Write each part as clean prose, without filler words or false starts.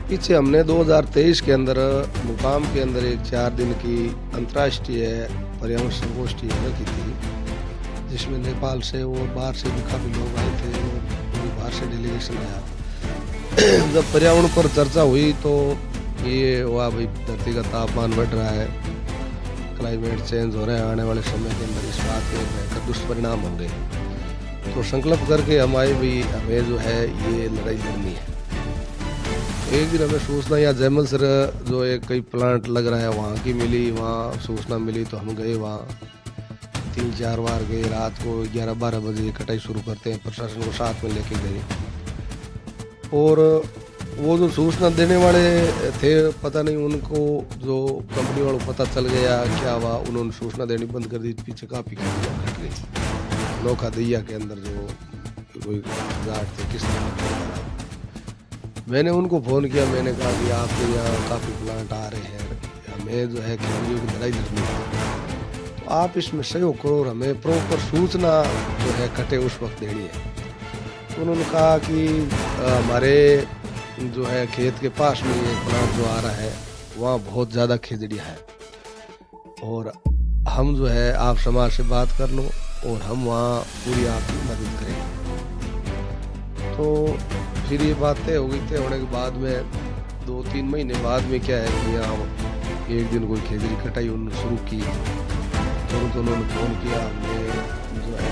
पीछे हमने 2023 के अंदर मुकाम के अंदर एक 4 दिन की अंतर्राष्ट्रीय पर्यावरण संगोष्ठी की थी, जिसमें नेपाल से और बाहर से भी काफ़ी लोग आए थे और पूरी बाहर से डेलीगेशन आया। जब पर्यावरण पर चर्चा हुई तो ये हुआ भाई धरती का तापमान बढ़ रहा है, क्लाइमेट चेंज हो रहा है, आने वाले समय के अंदर इस बात के भयंकर दुष्परिणाम होंगे। तो संकल्प करके हम आए भाई हमें जो है ये लड़ाई लड़नी है। एक दिन हमें सूचना या जैमल सर जो एक कई प्लांट लग रहा है वहाँ की मिली, वहाँ सूचना मिली तो हम गए वहाँ 3-4 बार गए। रात को 11-12 बजे कटाई शुरू करते हैं, प्रशासन को साथ में लेके गए। और वो जो सूचना देने वाले थे पता नहीं उनको जो कंपनी वालों को पता चल गया क्या हुआ, उन्होंने सूचना देनी बंद कर दी। पीछे काफ़ी घट गई नौखा दैया के अंदर जो कोई घाट थे किस तरह। मैंने उनको फ़ोन किया, मैंने कहा कि आपके यहाँ काफ़ी प्लांट आ रहे हैं, हमें जो है खिलाड़ियों की लड़ाई लड़नी है, तो आप इसमें सहयोग करो और हमें प्रॉपर सूचना जो है कटे उस वक्त देनी है। तो उन्होंने कहा कि हमारे जो है खेत के पास में ये प्लांट जो आ रहा है वहाँ बहुत ज़्यादा खिजड़ियाँ है और हम जो है आप समाज से बात कर लो और हम वहाँ पूरी आपकी मदद करेंगे। तो फिर ये बात तय हो गई। तय होने के बाद में 2-3 महीने बाद में क्या है कि यहाँ एक दिन कोई खेजड़ी कटाई उन्होंने शुरू की। तुरंत उन्होंने फ़ोन किया, हमने जो है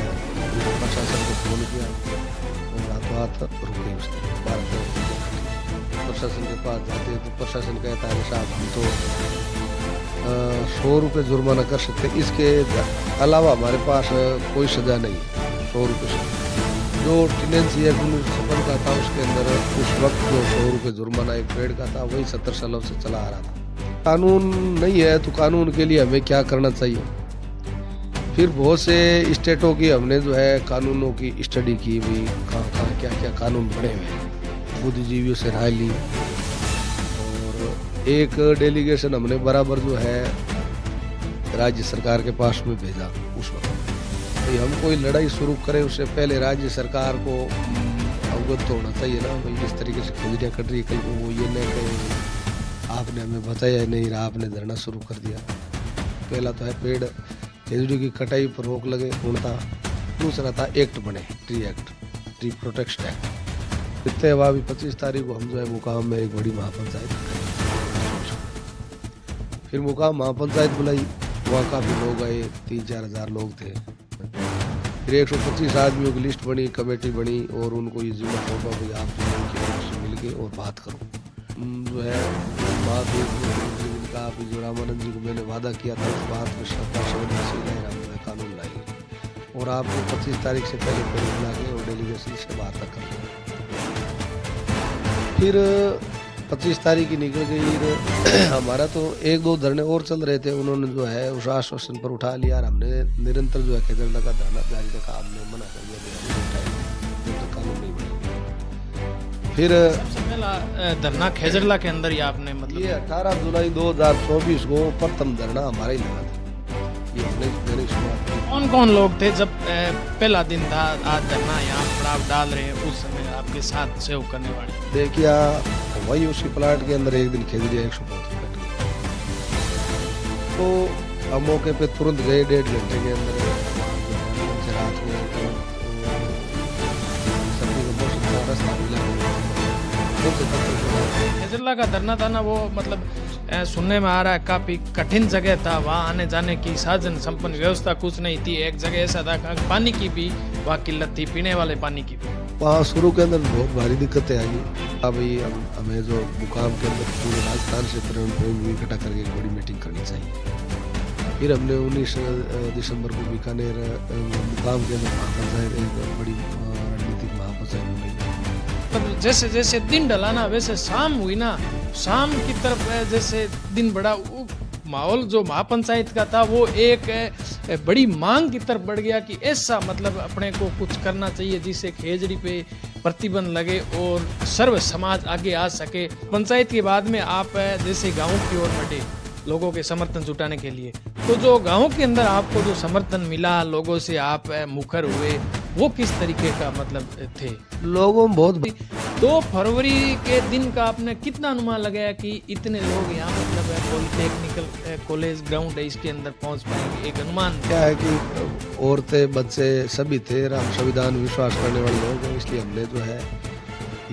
प्रशासन को फ़ोन किया और रातों रात रुक गई उसने। प्रशासन के पास जाते तो प्रशासन कहता है साहब हम तो 100 रुपये जुर्माना कर सकते, इसके अलावा हमारे पास कोई सज़ा नहीं। 100 रुपये जो टेनेंसी एक्ट 1956 का था उसके अंदर उस वक्त जो 100 रुपये जुर्माना एक पेड़ का था वही 70 सालों से चला आ रहा था। कानून नहीं है तो कानून के लिए हमें क्या करना चाहिए। फिर बहुत से स्टेटों की हमने जो है कानूनों की स्टडी की, भी कहाँ क्या क्या कानून बने हुए हैं, बुद्धिजीवियों से राय ली और एक डेलीगेशन हमने बराबर जो है राज्य सरकार के पास में भेजा। उस वक्त भाई हम कोई लड़ाई शुरू करें उससे पहले राज्य सरकार को अवगत तो होना चाहिए ना, भाई जिस तरीके से खिजड़ियाँ कट रही है कल को वो ये नहीं कहे आपने हमें बताया नहीं रहा, आपने धरना शुरू कर दिया। पहला तो है पेड़ खिजड़ी की कटाई पर रोक लगे पूर्णता। दूसरा था एक्ट बने, tree act, tree protection act. इतने हुआ अभी 25 तारीख को हम जो है मुकाम में एक बड़ी महापंचायत, फिर मुकाम महापंचायत बुलाई, वहाँ काफ़ी लोग आए, 3-4 हज़ार लोग थे। फिर 125 आदमियों की लिस्ट बनी, कमेटी बनी और उनको ये जिम्मा सौंपा भाई आप जो उनसे मिल के और बात करो। जो है बात का जो रामानंद जी को मैंने वादा किया था उस बात को हम कानून लाएंगे और आपको 25 तारीख से पहले पेड़ बुला के और डेलीगेशन से बात कर। फिर 25 तारीख की निकल गई। हमारा तो 1-2 धरने और चल रहे थे, उन्होंने जो है उस आश्वासन पर उठा लिया और हमने निरंतर जो है खेजड़ला का धरना जारी रखा। हमने मना कर दिया तो कानून नहीं बनेगा। फिर सबसे पहला धरना खेजड़ला के अंदर ही आपने मतलब ये 18 जुलाई 2024 को प्रथम धरना हमारा ही लगा था। ये हमने मैंने शुरुआत की। कौन कौन लोग थे जब पहला दिन था आज धरना यहाँ पड़ाव डाल रहे हैं उस समय आपके साथ सहयोग करने वाले? देखिए वही उसी प्लांट के अंदर एक दिन खिजड़ियाँ 135 कट गई, तो हम मौके पे तुरंत गए। 1.5 घंटे के अंदर रात में सभी को बहुत रास्ता मिला। खेजड़ला का धरना था ना, वो मतलब सुनने में आ रहा है काफ़ी कठिन जगह था, वहाँ आने जाने की साधन संपन्न व्यवस्था कुछ नहीं थी। एक जगह ऐसा था पानी की भी वहाँ किल्लत थी, पीने वाले पानी की भी। वहाँ शुरू के अंदर बहुत भारी दिक्कतें आई। अभी हमें जो मुकाम के अंदर पूरे राजस्थान से प्रेम इकट्ठा करके एक बड़ी मीटिंग करनी चाहिए। फिर हमने 19 दिसंबर को बीकानेर मुकाम के अंदर महापंचायत एक बड़ी रणनीतिक महापंचायत हो गई। जैसे जैसे दिन ढला ना वैसे शाम हुई ना, शाम की तरफ जैसे दिन बढ़ा, माहौल जो महापंचायत का था वो एक बड़ी मांग की तरफ बढ़ गया कि ऐसा मतलब अपने को कुछ करना चाहिए जिससे खेजड़ी पे प्रतिबंध लगे और सर्व समाज आगे आ सके। पंचायत के बाद में आप जैसे गाँव की ओर बढ़े लोगों के समर्थन जुटाने के लिए, तो जो गाँव के अंदर आपको जो समर्थन मिला, लोगों से आप मुखर हुए, वो किस तरीके का मतलब थे? लोगों में बहुत 2 फरवरी के दिन का आपने कितना अनुमान लगाया कि इतने लोग यहाँ मतलब पॉलिटेक्निकल कॉलेज ग्राउंड है इसके अंदर पहुँच पाएंगे? एक अनुमान क्या है कि औरतें बच्चे सभी थे, हम संविधान में विश्वास करने वाले लोग हैं, इसलिए हमने जो है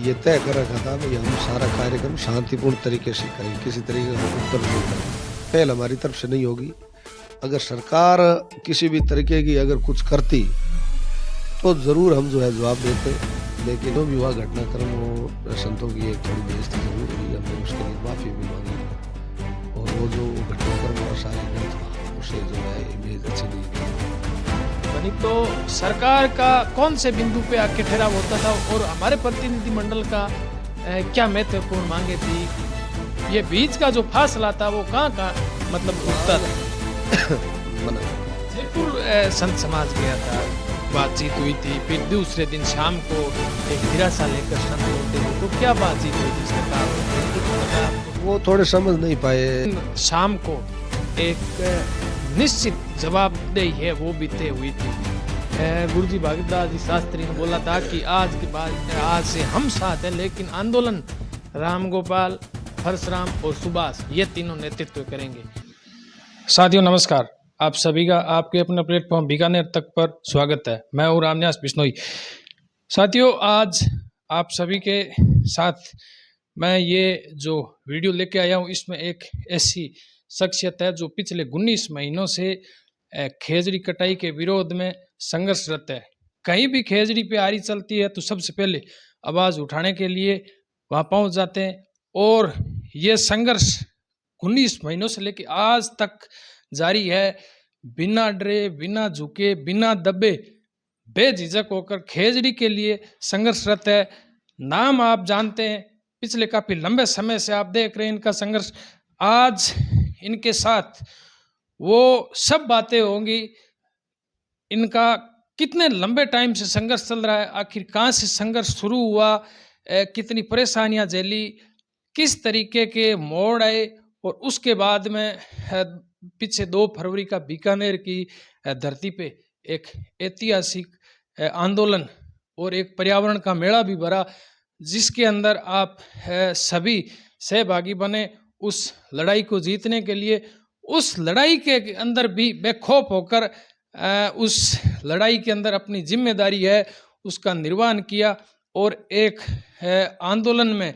ये तय कर रखा था भाई हम सारा कार्यक्रम शांतिपूर्ण तरीके से करें, किसी तरीके का उत्तर नहीं करें, पहल हमारी तरफ से नहीं होगी। अगर सरकार किसी भी तरीके की अगर कुछ करती तो ज़रूर हम जो है जवाब देते, लेकिन जो भी हुआ घटनाक्रम वो संतों की एक थोड़ी बेइज्जती जरूर हुई, हमने उसके लिए माफ़ी भी मांगी और वो जो घटनाक्रम हुआ सारे गलत हुआ, उसे जो है इमेज अच्छी नहीं की। यानी तो सरकार का कौन से बिंदु पे आके ठहराव होता था और हमारे प्रतिनिधिमंडल का क्या महत्वपूर्ण मांगे थी? ये बीच का जो फासला था वो कहाँ मतलब उठता था? जयपुर संत समाज गया था, बातचीत हुई थी, फिर दूसरे दिन शाम को एक हिरासा लेकर संत होते थे, तो क्या बातचीत हुई थी सरकार? वो थोड़े समझ नहीं पाए। शाम को एक निश्चित जवाबदेही है वो भी तय हुई थी। गुरु जी भागीदास जी शास्त्री ने बोला था कि आज के बाद आज से हम साथ हैं, लेकिन आंदोलन राम गोपाल, परशुराम और सुभाष ये तीनों नेतृत्व करेंगे। साथियों नमस्कार, आप सभी का आपके अपने प्लेटफॉर्म बीकानेर तक पर स्वागत है। मैं हूँ रामन्यास बिश्नोई। साथियों आज आप सभी के साथ मैं ये जो वीडियो लेके आया हूँ, इसमें एक ऐसी शख्सियत है जो पिछले 19 महीनों से खेजड़ी कटाई के विरोध में संघर्षरत है। कहीं भी खेजड़ी पे आरी चलती है तो सबसे पहले आवाज़ उठाने के लिए वहाँ पहुँच जाते हैं और ये संघर्ष 19 महीनों से लेकर आज तक जारी है। बिना डरे, बिना झुके, बिना दबे, बेझिझक होकर खेजड़ी के लिए संघर्षरत है। नाम आप जानते हैं, पिछले काफी लंबे समय से आप देख रहे हैं इनका संघर्ष। आज इनके साथ वो सब बातें होंगी, इनका कितने लंबे टाइम से संघर्ष चल रहा है, आखिर कहाँ से संघर्ष शुरू हुआ, कितनी परेशानियां झेली, किस तरीके के मोड़ आए और उसके बाद में पीछे 2 फरवरी का बीकानेर की धरती पे एक ऐतिहासिक आंदोलन और एक पर्यावरण का मेला भी भरा, जिसके अंदर आप सभी सहभागी बने उस लड़ाई को जीतने के लिए। उस लड़ाई के अंदर भी बेखौफ होकर उस लड़ाई के अंदर अपनी जिम्मेदारी है उसका निर्वहन किया और एक आंदोलन में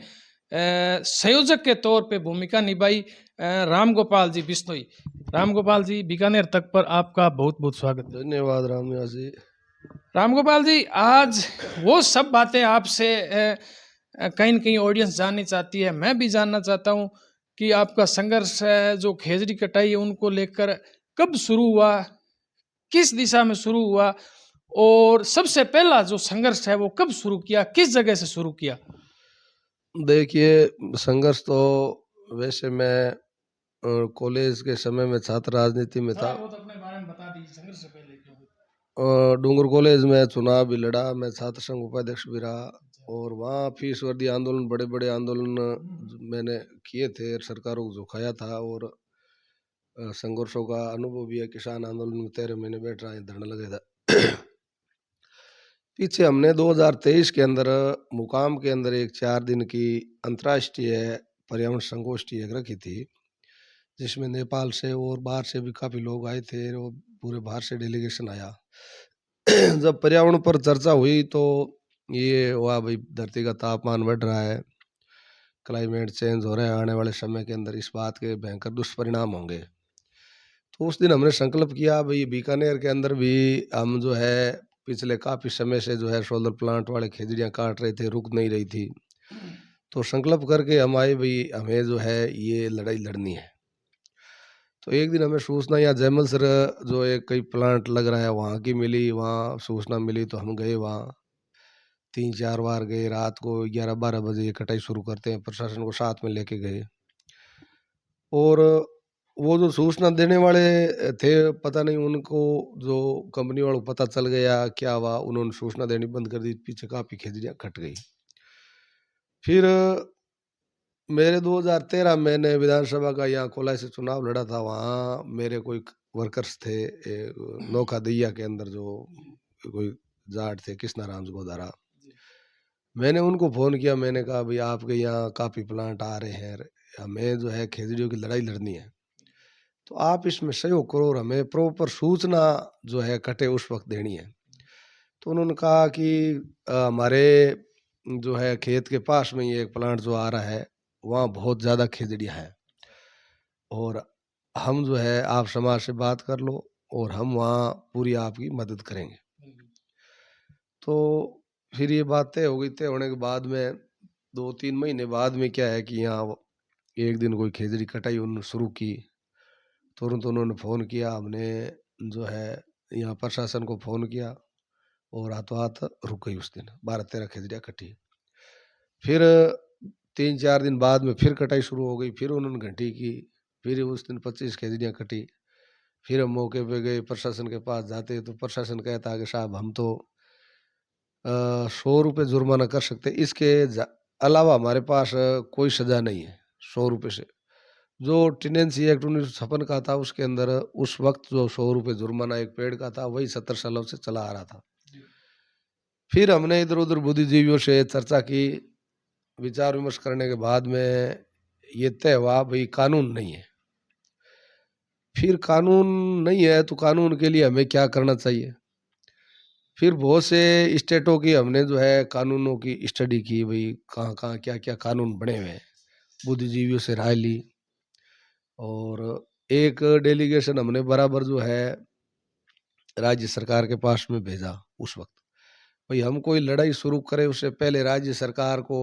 संयोजक के तौर पे भूमिका निभाई राम गोपाल जी बिश्नोई। राम गोपाल जी बीकानेर तक पर आपका बहुत बहुत स्वागत। धन्यवाद रामन्यास जी। राम गोपाल जी, आज वो सब बातें आपसे कहीं न कहीं ऑडियंस जाननी चाहती है, मैं भी जानना चाहता हूँ कि आपका संघर्ष जो खेजड़ी कटाई है उनको लेकर कब शुरू हुआ, किस दिशा में शुरू हुआ और सबसे पहला जो संघर्ष है वो कब शुरू किया, किस जगह से शुरू किया? देखिए संघर्ष तो वैसे मैं कॉलेज के समय में छात्र राजनीति में था। अपने बारे में बता दीजिए, संघर्ष से पहले क्यों? डूंगर कॉलेज में चुनाव भी लड़ा, मैं छात्र संघ उपाध्यक्ष भी रहा और वहाँ फीस वर्दी आंदोलन, बड़े बड़े आंदोलन मैंने किए थे, सरकारों को झुकाया था और संघर्षों का अनुभव भी है। किसान आंदोलन में 13 महीने बैठ रहा है, धरना लगे था। पीछे हमने 2023 के अंदर मुकाम के अंदर एक 4 दिन की अंतर्राष्ट्रीय पर्यावरण संगोष्ठी एक रखी थी, जिसमें नेपाल से और बाहर से भी काफ़ी लोग आए थे और पूरे बाहर से डेलीगेशन आया। जब पर्यावरण पर चर्चा हुई तो ये हुआ भाई धरती का तापमान बढ़ रहा है, क्लाइमेट चेंज हो रहा है, आने वाले समय के अंदर इस बात के भयंकर दुष्परिणाम होंगे। तो उस दिन हमने संकल्प किया भाई बीकानेर के अंदर भी हम जो है पिछले काफ़ी समय से जो है सोलर प्लांट वाले खेजड़ियाँ काट रहे थे, रुक नहीं रही थी। तो संकल्प करके हम आए भाई हमें जो है ये लड़ाई लड़नी है। तो एक दिन हमें सूचना यहाँ जयमल सर जो एक कई प्लांट लग रहा है वहाँ की मिली, वहाँ सूचना मिली तो हम गए वहाँ 3-4 बार गए। रात को 11-12 बजे ये कटाई शुरू करते हैं, प्रशासन को साथ में लेके गए और वो जो सूचना देने वाले थे पता नहीं उनको जो कंपनी वालों को पता चल गया क्या हुआ, उन्होंने सूचना देनी बंद कर दी, पीछे काफ़ी खेजड़ियाँ कट गई। फिर मेरे 2013 मैंने विधानसभा का यहाँ कोलाई से चुनाव लड़ा था, वहाँ मेरे कोई वर्कर्स थे नौखा दैया के अंदर, जो कोई जाट थे कृष्णाराम गोदारा, मैंने उनको फ़ोन किया, मैंने कहा भाई आपके यहाँ काफ़ी प्लांट आ रहे हैं, हमें जो है खेजड़ियों की लड़ाई लड़नी है, तो आप इसमें सहयोग करो और हमें प्रॉपर सूचना जो है कटे उस वक्त देनी है। तो उन्होंने कहा कि हमारे जो है खेत के पास में ही एक प्लांट जो आ रहा है, वहाँ बहुत ज़्यादा खेजड़ियाँ हैं और हम जो है आप समाज से बात कर लो और हम वहाँ पूरी आपकी मदद करेंगे। तो फिर ये बात तय हो गई। तय होने के बाद में 2-3 महीने बाद में क्या है कि यहाँ एक दिन कोई खेजड़ी कटाई उन्होंने शुरू की, तुरंत उन्होंने फ़ोन किया, हमने जो है यहाँ प्रशासन को फ़ोन किया और हाथों हाथ रुक गई उस दिन 12-13 खेजड़ियाँ कटी। फिर 3-4 दिन बाद में फिर कटाई शुरू हो गई, फिर उन्होंने घंटी की, फिर उस दिन 25 खेजड़ियाँ कटी। फिर हम मौके पे गए, प्रशासन के पास जाते तो प्रशासन कहता है कि साहब हम तो 100 रुपये जुर्माना कर सकते, इसके अलावा हमारे पास कोई सजा नहीं है 100 रुपये से। जो टेनेंसी एक्ट 1956 का था उसके अंदर उस वक्त जो 100 रुपये जुर्माना एक पेड़ का था वही 70 सालों से चला आ रहा था। फिर हमने इधर उधर बुद्धिजीवियों से चर्चा की, विचार विमर्श करने के बाद में ये तय हुआ भाई कानून नहीं है। फिर कानून नहीं है तो कानून के लिए हमें क्या करना चाहिए। फिर बहुत से स्टेटों की हमने जो है कानूनों की स्टडी की, भाई कहाँ कहाँ क्या क्या कानून बने हुए हैं, बुद्धिजीवियों से राय ली और एक डेलीगेशन हमने बराबर जो है राज्य सरकार के पास में भेजा उस वक्त। भाई हम कोई लड़ाई शुरू करें उससे पहले राज्य सरकार को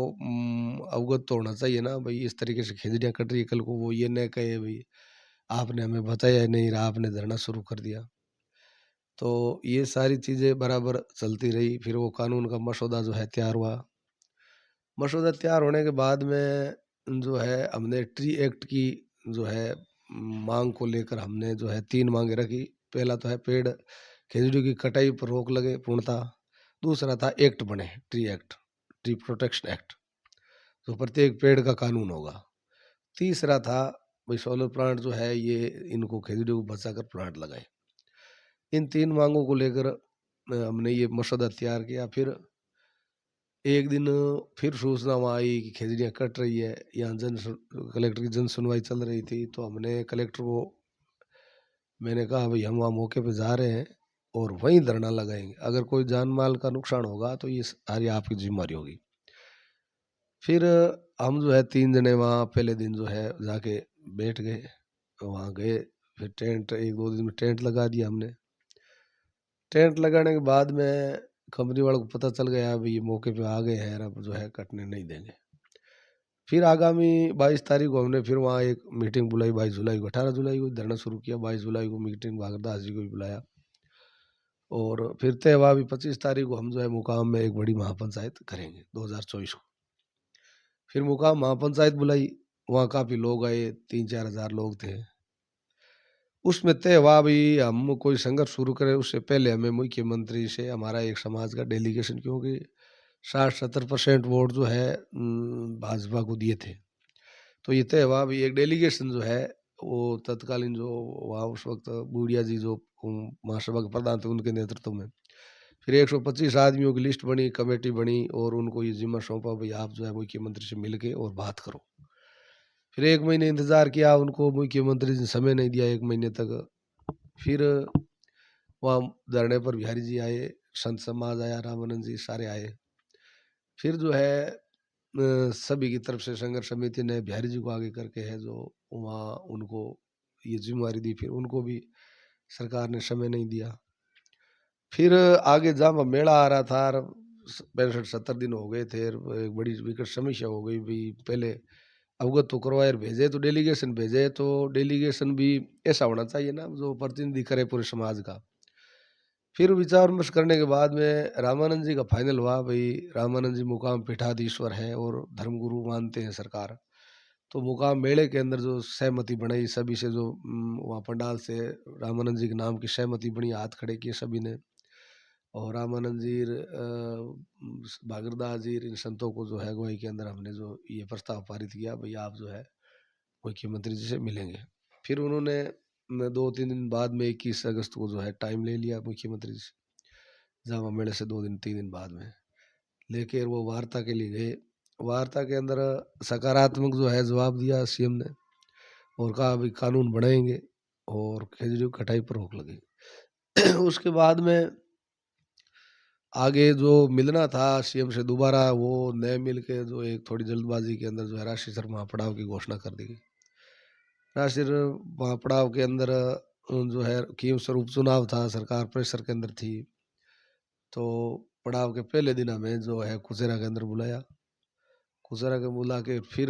अवगत तो होना चाहिए ना, भाई इस तरीके से खेजड़ियाँ कट रही है, कल को वो ये न कहे भाई आपने हमें बताया नहीं रहा, आपने धरना शुरू कर दिया। तो ये सारी चीज़ें बराबर चलती रही। फिर वो कानून का मसौदा जो है तैयार हुआ। मसौदा तैयार होने के बाद में जो है हमने ट्री एक्ट की जो है मांग को लेकर हमने जो है 3 मांगे रखी। पहला तो है पेड़ खेजड़ियों की कटाई पर रोक लगे पूर्णतः। दूसरा था एक्ट बने, tree act, tree protection act, तो प्रत्येक पेड़ का कानून होगा। तीसरा था भाई सोलर प्लांट जो है ये इनको खेजड़ियों को बचाकर प्लांट लगाए। इन 3 मांगों को लेकर हमने ये मसौदा तैयार किया। फिर एक दिन फिर सूचना वहाँ आई कि खेजड़ियाँ कट रही है, यहाँ कलेक्टर की जन सुनवाई चल रही थी, तो हमने कलेक्टर को मैंने कहा भाई हम वहाँ मौके पे जा रहे हैं और वहीं धरना लगाएंगे, अगर कोई जान माल का नुकसान होगा तो ये सारी आपकी जिम्मेदारी होगी। फिर हम जो है 3 जने वहाँ पहले दिन जो है जाके बैठ गए, वहाँ गए। फिर टेंट 1-2 दिन में टेंट लगा दिया हमने। टेंट लगाने के बाद में कंपनी वालों को पता चल गया भाई ये मौके पे आ गए हैं, अब जो है कटने नहीं देंगे। फिर आगामी 22 तारीख को हमने फिर वहाँ एक मीटिंग बुलाई, 22 जुलाई को, 18 जुलाई को धरना शुरू किया, 22 जुलाई को मीटिंग भागरदास जी को भी बुलाया और फिर तय हुआ भी 25 तारीख को हम जो है मुकाम में एक बड़ी महापंचायत करेंगे 2024 को। फिर मुकाम महापंचायत बुलाई, वहाँ काफ़ी लोग आए, 3-4 हज़ार लोग थे। उसमें तय हुआ भी हम कोई संघर्ष शुरू करें उससे पहले हमें मुख्यमंत्री से हमारा एक समाज का डेलीगेशन, क्योंकि 60-70% वोट जो है भाजपा को दिए थे, तो ये तय हुआ भी एक डेलीगेशन जो है वो तत्कालीन जो वहाँ उस वक्त बूढ़िया जी जो महासभा के प्रधान थे उनके नेतृत्व में फिर 125 आदमियों की लिस्ट बनी, कमेटी बनी और उनको ये जिम्मा सौंपा भाई आप जो है मुख्यमंत्री से मिल के और बात करो। फिर 1 महीने इंतज़ार किया, उनको मुख्यमंत्री जी समय नहीं दिया 1 महीने तक। फिर वहाँ धरने पर बिहारी जी आए, संत समाज आया, रामानंद जी सारे आए। फिर जो है सभी की तरफ से संघर्ष समिति ने बिहारी जी को आगे करके है जो वहाँ उनको ये जिम्मेवारी दी, फिर उनको भी सरकार ने समय नहीं दिया। फिर आगे जब मेला आ रहा था 65-70 दिन हो गए थे, एक बड़ी विकट समस्या हो गई भी पहले अवगत तो करवाए और भेजे, तो डेलीगेशन भी ऐसा होना चाहिए ना जो प्रतिनिधि करे पूरे समाज का। फिर विचार विमर्श करने के बाद में रामानंद जी का फाइनल हुआ भाई रामानंद जी मुकाम पीठाधीश्वर है और धर्मगुरु मानते हैं सरकार। तो मुकाम मेले के अंदर जो सहमति बनाई सभी से, जो वहाँ पंडाल से रामानंद जी के नाम की सहमति बनी, हाथ खड़े किए सभी ने और रामानंद जी भागीरदास जी इन संतों को जो है अगुवाई के अंदर हमने जो ये प्रस्ताव पारित किया भाई आप जो है मुख्यमंत्री जी से मिलेंगे। फिर उन्होंने 2-3 दिन बाद में 21 अगस्त को जो है टाइम ले लिया मुख्यमंत्री जी से, जहाँ मेले से 2-3 दिन बाद में। लेके वो वार्ता के लिए गए। वार्ता के अंदर सकारात्मक जो है जवाब दिया सीएम ने, और कहा अभी कानून बनाएंगे और खेजड़ी की कटाई पर रोक लगेगी। उसके बाद में आगे जो मिलना था सीएम से दोबारा, वो नए मिल के जो एक थोड़ी जल्दबाजी के अंदर जो है राष्ट्रीय स्तर महापड़ाव की घोषणा कर दी गई। राष्ट्रीय महापड़ाव के अंदर जो है की स्वरूप चुनाव था, सरकार प्रेशर के अंदर थी, तो पड़ाव के पहले दिन हमें जो है कुचेरा के अंदर बुलाया। कुचेरा के बुला के फिर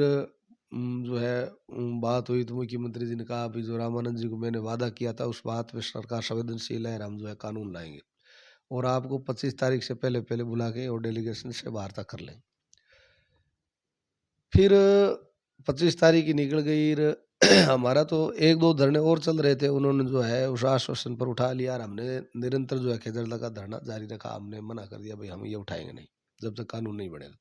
जो है बात हुई, तो मुख्यमंत्री जी ने कहा अभी जो रामानंद जी को मैंने वादा किया था उस बात पे सरकार संवेदनशील है, हम जो है कानून लाएंगे और आपको 25 तारीख से पहले पहले बुला के और डेलीगेशन से वार्ता कर लें। फिर 25 तारीख ही निकल गई। हमारा तो एक दो धरने और चल रहे थे, उन्होंने जो है उस आश्वासन पर उठा लिया और हमने निरंतर जो है खेजड़ला का धरना जारी रखा। हमने मना कर दिया भाई हम ये उठाएंगे नहीं जब तक कानून नहीं बनेगा।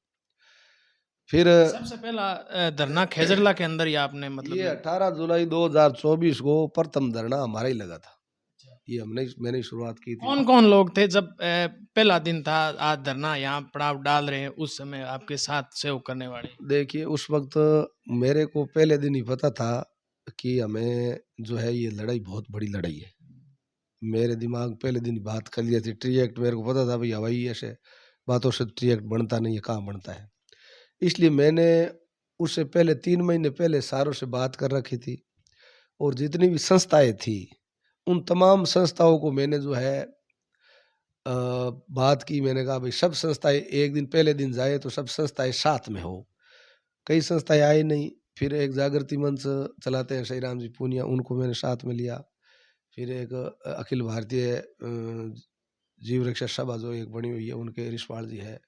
फिर सबसे पहला धरना खेजड़ला के अंदर ही आपने ये मतलब 18 जुलाई 2024 को प्रथम धरना हमारा ही लगा था। ये मैंने ही शुरुआत की थी। कौन कौन लोग थे जब पहला दिन था आज धरना यहाँ पड़ाव डाल रहे हैं, उस समय आपके साथ सहयोग करने वाले? देखिए उस वक्त मेरे को पहले दिन ही पता था कि हमें जो है ये लड़ाई बहुत बड़ी लड़ाई है। मेरे दिमाग पहले दिन बात कर लिया थी। ट्री एक्ट मेरे को पता था भाई हवाई ऐसे बातों से ट्री एक्ट बनता नहीं है, कहाँ बनता है। इसलिए मैंने उससे पहले 3 महीने पहले सारों से बात कर रखी थी, और जितनी भी संस्थाएं थी उन तमाम संस्थाओं को मैंने जो है बात की। मैंने कहा भाई सब संस्थाएं एक दिन पहले दिन जाए तो सब संस्थाएं साथ में हो। कई संस्थाएं आई नहीं। फिर एक जागृति मंच चलाते हैं श्री राम जी पूनिया, उनको मैंने साथ में लिया। फिर एक अखिल भारतीय जीव रक्षा सभा जो एक बनी हुई है, उनके रिशपाल जी है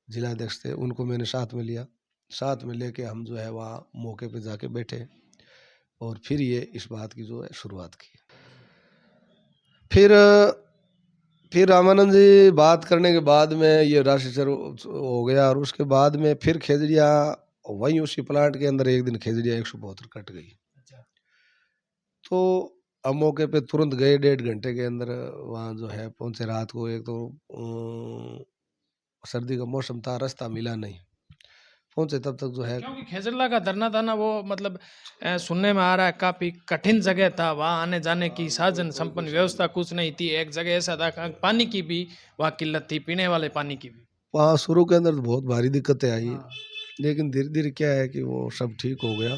जिलाध्यक्ष थे, उनको मैंने साथ में लिया। साथ में लेके हम जो है वहाँ मौके पे जाके बैठे और फिर ये इस बात की जो है शुरुआत की। फिर रामानंद जी बात करने के बाद में ये राष्ट्रीय हो गया, और उसके बाद में फिर खेजड़िया वहीं उसी प्लांट के अंदर एक दिन खेजड़िया 172 कट गई। तो अब मौके पे तुरंत गए, 1.5 घंटे के अंदर वहाँ जो है पहुंचे। रात को एक तो सर्दी का मौसम था, रास्ता मिला नहीं, पहुंचे तब तक जो है। क्योंकि खेजड़ला का धरना था ना, वो मतलब सुनने में आ रहा है काफी कठिन जगह था, वहाँ आने जाने की साधन संपन्न व्यवस्था कुछ नहीं थी। एक जगह ऐसा था पानी की भी वहाँ किल्लत थी, पीने वाले पानी की भी। वहाँ शुरू के अंदर तो बहुत भारी दिक्कतें आई, लेकिन धीरे धीरे क्या है कि वो सब ठीक हो गया।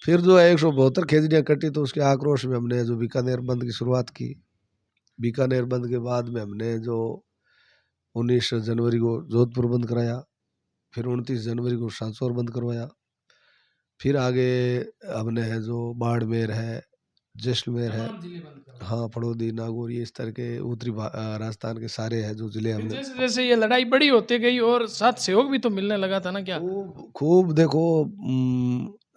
फिर जो है 172 खेजड़ियाँ कटी, तो उसके आक्रोश में हमने जो बीकानेर बंद की शुरुआत की। बीकानेर बंद के बाद में हमने जो 19 जनवरी को जोधपुर बंद कराया, फिर 29 जनवरी को सांसौर बंद करवाया। फिर आगे हमने है जो बाड़मेर है, जैसलमेर है, हाँ फड़ौदी, नागौर, ये इस तरह के उत्तरी राजस्थान के सारे हैं जो जिले हमने। जैसे जैसे ये लड़ाई बड़ी होती गई और साथ सहयोग भी तो मिलने लगा था ना क्या? खूब खूब देखो,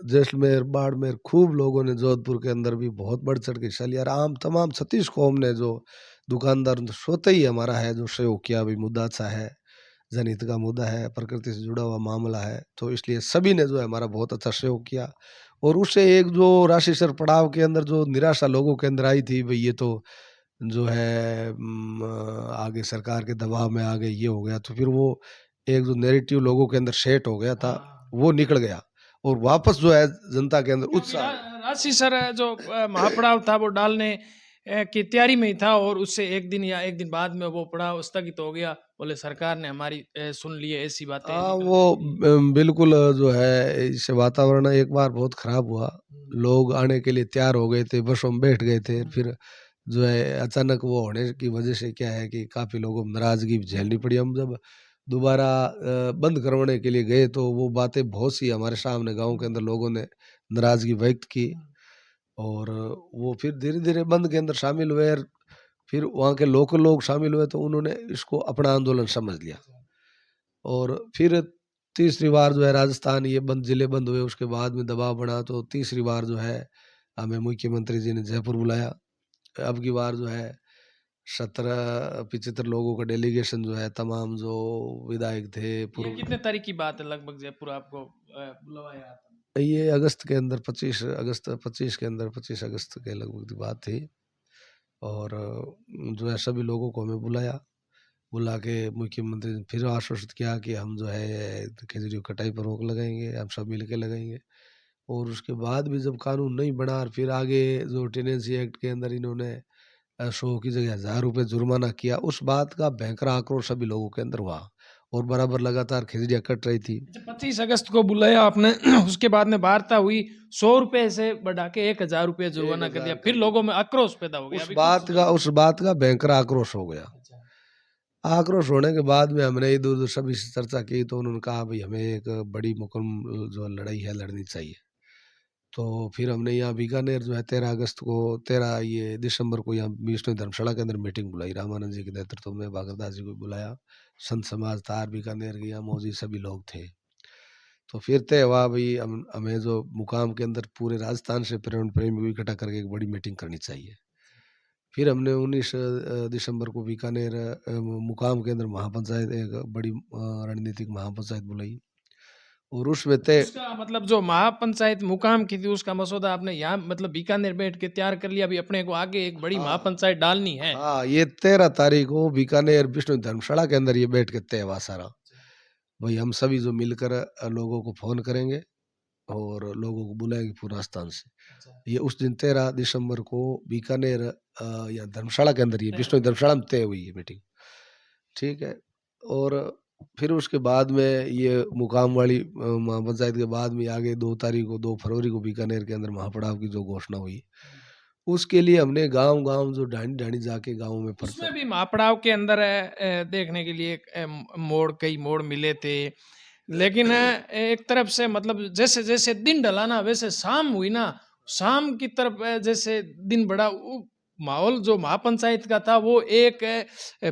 जैसलमेर, बाड़मेर, खूब लोगों ने जोधपुर के अंदर भी बहुत बढ़ चढ़ के हिस्सा लिया। आम तमाम 36 कौम ने जो दुकानदार स्वतः ही हमारा है जो सहयोग किया। भाई मुद्दा अच्छा है, जनहित का मुद्दा है, प्रकृति से जुड़ा हुआ मामला है, तो इसलिए सभी ने जो है हमारा बहुत अच्छा सहयोग किया। और उससे एक जो राशि सर पड़ाव के अंदर जो निराशा लोगों के अंदर आई थी, भाई ये तो जो है आगे सरकार के दबाव में आ गए, ये हो गया, तो फिर वो एक जो नैरेटिव लोगों के अंदर सेट हो गया था वो निकल गया, और वापस जो है जनता के अंदर उत्साह। राशि सर जो महापड़ाव था वो डालने की तैयारी में ही था, और उससे एक दिन या एक दिन बाद में वो पड़ाव स्थगित हो गया। बोले सरकार ने हमारी सुन ली है, ऐसी बातें हाँ निकल वो रही थी। बिल्कुल जो है इससे वातावरण एक बार बहुत खराब हुआ। लोग आने के लिए तैयार हो गए थे, बसों में बैठ गए थे, फिर जो है अचानक वो होने की वजह से क्या है कि काफ़ी लोगों को नाराज़गी भी झेलनी पड़ी। हम जब दोबारा बंद करवाने के लिए गए तो वो बातें बहुत सी हमारे सामने गांव के अंदर लोगों ने नाराज़गी व्यक्त की, और वो फिर धीरे धीरे बंद के अंदर शामिल हुए। और फिर वहाँ के लोकल लोग शामिल हुए तो उन्होंने इसको अपना आंदोलन समझ लिया। और फिर तीसरी बार जो है राजस्थान ये बंद जिले बंद हुए, उसके बाद में दबाव बढ़ा, तो तीसरी बार जो है हमें मुख्यमंत्री जी ने जयपुर बुलाया। अब की बार जो है 17-75 लोगों का डेलीगेशन जो है, तमाम जो विधायक थे ये कितने तारीख की बात है लगभग जयपुर आपको बुलवाया था? ये अगस्त के अंदर 25 के अंदर 25 अगस्त के लगभग की बात थी। और जो है सभी लोगों को हमें बुलाया, बुला के मुख्यमंत्री ने फिर आश्वस्त किया कि हम जो है खजूर की कटाई पर रोक लगाएंगे, हम सब मिल के लगाएंगे। और उसके बाद भी जब कानून नहीं बना और फिर आगे जो टेनेंसी एक्ट के अंदर इन्होंने 100 की जगह 1000 रुपये जुर्माना किया, उस बात का भयंकर आक्रोश सभी लोगों के अंदर हुआ और बराबर लगातार खिजड़ियाँ कट रही थी। अच्छा, 25 अगस्त को बुलाया आपने उसके बाद में वार्ता हुई, 100 रुपए से बढ़ा के 1000 रुपये जुर्माना कर दिया, फिर लोगों में आक्रोश पैदा हो गया। उस बात का भयंकर आक्रोश हो गया। अच्छा, आक्रोश होने के बाद में हमने इधर उधर सभी से चर्चा की, तो उन्होंने कहा भाई हमें एक बड़ी मुकम्मल जो लड़ाई है लड़नी चाहिए। तो फिर हमने यहाँ बीकानेर जो है 13 अगस्त को 13 ये दिसंबर को यहाँ विष्णु धर्मशाला के अंदर मीटिंग बुलाई, रामानंद जी के नेतृत्व में भागरदास जी को बुलाया, संत समाज तार बीकानेर के यहाँ मौजूद सभी लोग थे। तो फिर तय हुआ भाई हमें जो मुकाम के अंदर पूरे राजस्थान से पर्यावरण प्रेमी को इकट्ठा करके एक बड़ी मीटिंग करनी चाहिए। फिर हमने 19 दिसंबर को बीकानेर मुकाम के अंदर महापंचायत एक बड़ी रणनीतिक महापंचायत बुलाई और उसमें तय उसका मतलब जो महापंचायत मुकाम की थी उसका मसौदा आपने यहाँ मतलब बीकानेर बैठ के तैयार कर लिया, अभी अपने को आगे एक बड़ी महापंचायत डालनी है। हाँ, ये 13 तारीख को बीकानेर विष्णु धर्मशाला के अंदर ये बैठ के तय हुआ सारा। भाई हम सभी जो मिलकर लोगों को फोन करेंगे और लोगों को बुलाएंगे पूरा स्थान से। ये उस दिन 13 दिसंबर को बीकानेर या धर्मशाला के अंदर ये विष्णु धर्मशाला में तय हुई है मीटिंग, ठीक है। और फिर उसके बाद में ये मुकाम वाली महापंचायत के बाद में आगे 2 फरवरी को बीकानेर के अंदर महापड़ाव की जो घोषणा हुई, उसके लिए हमने गांव-गांव जो ढाणी-ढाणी जाके गाँव में पर्चा उसमें भी महापड़ाव के अंदर देखने के लिए कई मोड़ मिले थे, लेकिन एक तरफ से मतलब जैसे जैसे दिन ढला ना वैसे शाम हुई ना, शाम की तरफ जैसे दिन बढ़ा, माहौल जो महापंचायत का था वो एक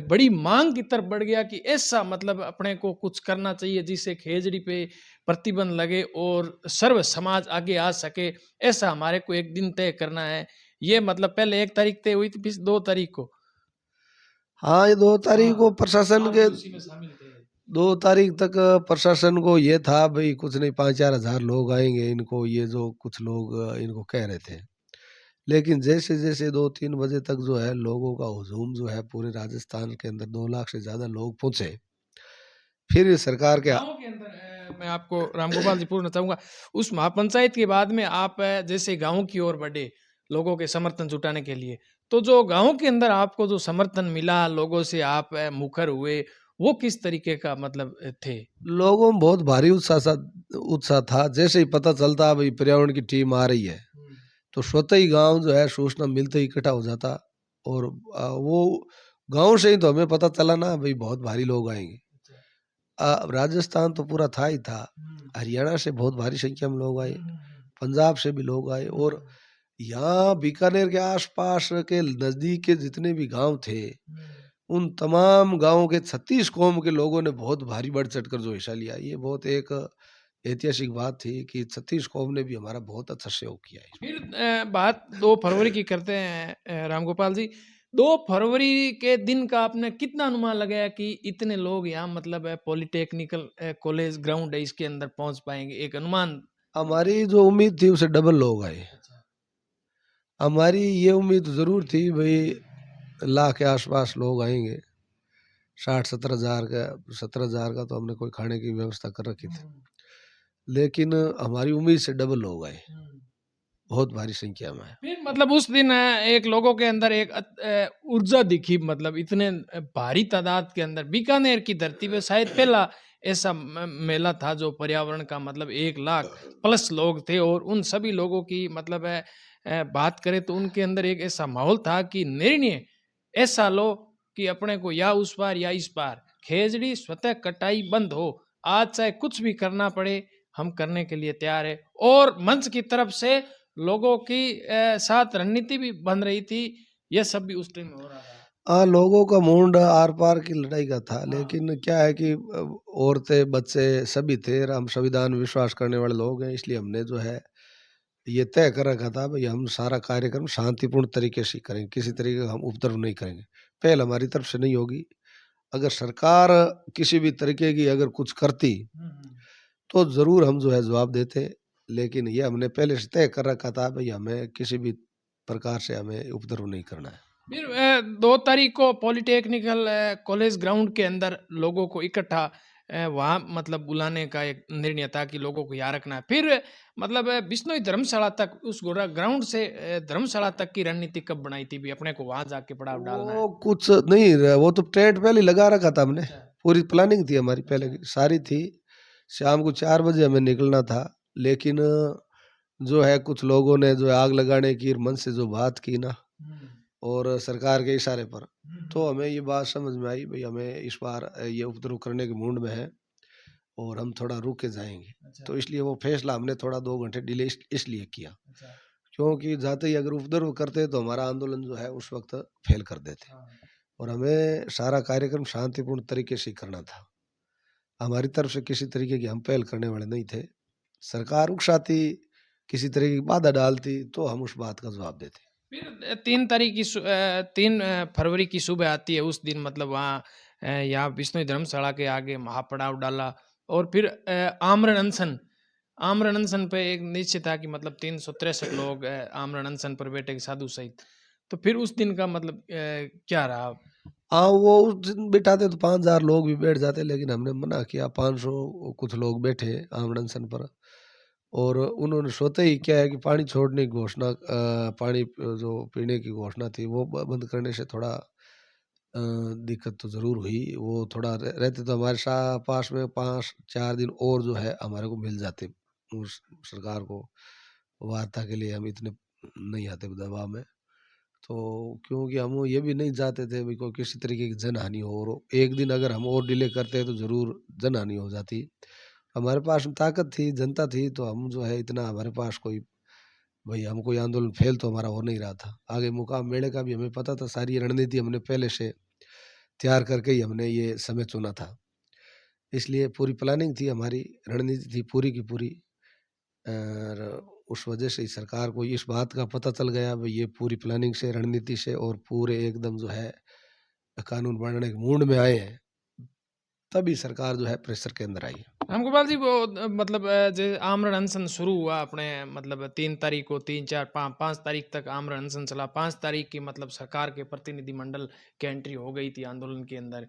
बड़ी मांग की तरफ बढ़ गया कि ऐसा मतलब अपने को कुछ करना चाहिए जिससे खेजड़ी पे प्रतिबंध लगे और सर्व समाज आगे आ सके, ऐसा हमारे को एक दिन तय करना है। ये मतलब पहले 1 तारीख तय हुई थी, फिर 2 तारीख को। हाँ, ये 2 तारीख को प्रशासन आप के भी उसी में शामिल थे। 2 तारीख तक प्रशासन को ये था भाई कुछ नहीं 5-4 हज़ार लोग आएंगे, इनको ये जो कुछ लोग इनको कह रहे थे। लेकिन जैसे-जैसे 2-3 बजे तक जो है लोगों का हुजूम जो है पूरे राजस्थान के अंदर 2 लाख से ज़्यादा लोग पहुँचे। फिर सरकार के गाँव के अंदर मैं आपको रामगोपाल जी पूछना चाहूँगा, उस महापंचायत के बाद में आप जैसे गाँव की ओर बढ़े, लोगों के समर्थन जुटाने के लिए, तो जो गाँव के अंदर आपको जो समर्थन मिला, लोगों से आप मुखर हुए, वो किस तरीके का मतलब थे? लोगों में बहुत भारी उत्साह था। जैसे ही पता चलता भाई पर्यावरण की टीम आ रही है, तो स्वतः ही गाँव जो है सूचना मिलते ही इकट्ठा हो जाता और वो गाँव से ही तो हमें पता चला ना भाई बहुत भारी लोग आएँगे। राजस्थान तो पूरा था ही था, हरियाणा से बहुत भारी संख्या में लोग आए, पंजाब से भी लोग आए और यहाँ बीकानेर के आस-पास के नज़दीक के जितने भी गाँव थे, उन तमाम गाँवों के 36 कौम के लोगों ने बहुत भारी बढ़-चढ़ कर जो हिस्सा लिया। ये बहुत एक ऐतिहासिक बात थी कि 36 कौम ने भी हमारा बहुत अच्छा सहयोग किया है। फिर बात 2 फरवरी की करते हैं रामगोपाल जी। 2 फरवरी के दिन का आपने कितना अनुमान लगाया कि इतने लोग यहाँ मतलब पॉलिटेक्निकल कॉलेज ग्राउंड है इसके अंदर पहुँच पाएँगे? एक अनुमान। हमारी जो उम्मीद थी उससे डबल लोग आए। अच्छा। हमारी ये उम्मीद ज़रूर थी भई लाख के आस-पास लोग आएँगे। 60-70 हज़ार का 70 हज़ार का तो हमने कोई खाने की व्यवस्था कर रखी थी। लेकिन हमारी उम्मीद से डबल लोग आए। बहुत भारी संख्या में आए। फिर मतलब उस दिन एक लोगों के अंदर एक ऊर्जा दिखी, मतलब इतने भारी तादाद के अंदर बीकानेर की धरती पे शायद पहला ऐसा मेला था जो पर्यावरण का मतलब 1 लाख प्लस लोग थे और उन सभी लोगों की मतलब बात करें तो उनके अंदर एक ऐसा माहौल था कि निर्णय ऐसा लो कि अपने को या उस पार या इस पार खेजड़ी स्वतः कटाई बंद हो, आज चाहे कुछ भी करना पड़े हम करने के लिए तैयार है। और मंच की तरफ से लोगों की साथ रणनीति भी बन रही थी, यह सब भी उस टाइम हो रहा था। हाँ, लोगों का मूड आर-पार की लड़ाई का था, लेकिन क्या है कि औरतें, बच्चे सभी थे और हम संविधान में विश्वास करने वाले लोग हैं, इसलिए हमने जो है ये तय कर रखा था भई हम सारा कार्यक्रम शांतिपूर्ण तरीके से करेंगे, किसी तरीके का हम उपद्रव नहीं करेंगे। पहल हमारी तरफ से नहीं होगी। अगर सरकार किसी भी तरीके की अगर कुछ करती, तो ज़रूर हम जो है जवाब देते, लेकिन ये हमने पहले से तय कर रखा था भई हमें किसी भी प्रकार से हमें उपद्रव नहीं करना है। फिर 2 तारीख को पॉलिटेक्निकल कॉलेज ग्राउंड के अंदर लोगों को इकट्ठा वहाँ मतलब बुलाने का एक निर्णय था कि लोगों को यहाँ रखना है। फिर मतलब बिश्नोई धर्मशाला तक उस ग्राउंड से धर्मशाला तक की रणनीति कब बनाई थी भी अपने को वहाँ जाके पड़ाव डालना है? वो कुछ नहीं वो तो टेंट पहले ही लगा रखा था हमने। अच्छा। पूरी प्लानिंग थी हमारी पहले अच्छा। की, सारी थी। शाम को 4 बजे हमें निकलना था, लेकिन जो है कुछ लोगों ने जो है आग लगाने की मन से जो बात की ना, हम्म। और सरकार के इशारे पर, तो हम्म। हमें ये बात समझ में आई भाई हमें इस बार ये उपद्रव करने के मूड में है और हम थोड़ा रुक के जाएंगे। अच्छा। तो इसलिए वो फैसला हमने थोड़ा 2 घंटे डिले इसलिए किया, अच्छा। क्योंकि जाते ही अगर उपद्रव करते तो हमारा आंदोलन जो है उस वक्त फेल कर देते, हाँ। और हमें सारा कार्यक्रम शांतिपूर्ण तरीके से करना था। हमारी तरफ से किसी तरीके की हम पहल करने वाले नहीं थे। सरकार उकसाती, किसी तरह की बाधा डालती, तो हम उस बात का जवाब देते। फिर 3 तारीख की 3 फरवरी की सुबह आती है। उस दिन मतलब वहाँ यहाँ बिश्नोई धर्मशाला के आगे महापड़ाव डाला और फिर आमरण अनशन पे एक निश्चित था कि मतलब 363 लोग आमरण अनशन पर बैठे साधु सहित। तो फिर उस दिन का मतलब क्या रहा? हाँ, वो उस दिन बिठाते तो 5,000 लोग भी बैठ जाते, लेकिन हमने मना किया। 500 कुछ लोग बैठे आमरण अनशन पर, और उन्होंने सोते ही क्या है कि पानी छोड़ने की घोषणा, पानी जो पीने की घोषणा थी वो बंद करने से थोड़ा दिक्कत तो ज़रूर हुई। वो थोड़ा रहते तो हमारे पास में 5-4 दिन और जो है हमारे को मिल जाते, उस सरकार को वार्ता के लिए हम इतने नहीं आते दबाव में। तो क्योंकि हम ये भी नहीं चाहते थे भाई कोई किसी तरीके की जनहानि हो, और एक दिन अगर हम और डिले करते तो ज़रूर जनहानि हो जाती। हमारे पास में ताकत थी, जनता थी, तो हम जो है इतना हमारे पास कोई, भाई हम कोई आंदोलन फेल तो हमारा हो नहीं रहा था। आगे मुकाम मेले का भी हमें पता था, सारी रणनीति हमने पहले से तैयार करके ही हमने ये समय चुना था। इसलिए पूरी प्लानिंग थी हमारी, रणनीति थी पूरी की पूरी, और उस वजह से ही सरकार को इस बात का पता चल गया भाई ये पूरी प्लानिंग से, रणनीति से, और पूरे एकदम जो है कानून बनाने के मूड में आए हैं, तभी सरकार जो है प्रेशर के अंदर आई। रामगोपाल जी वो मतलब जो आमरण अनशन शुरू हुआ अपने मतलब 3 तारीख को 3, 4, 5 तारीख तक आमरण अनशन चला। 5 तारीख की मतलब सरकार के प्रतिनिधिमंडल की एंट्री हो गई थी आंदोलन के अंदर।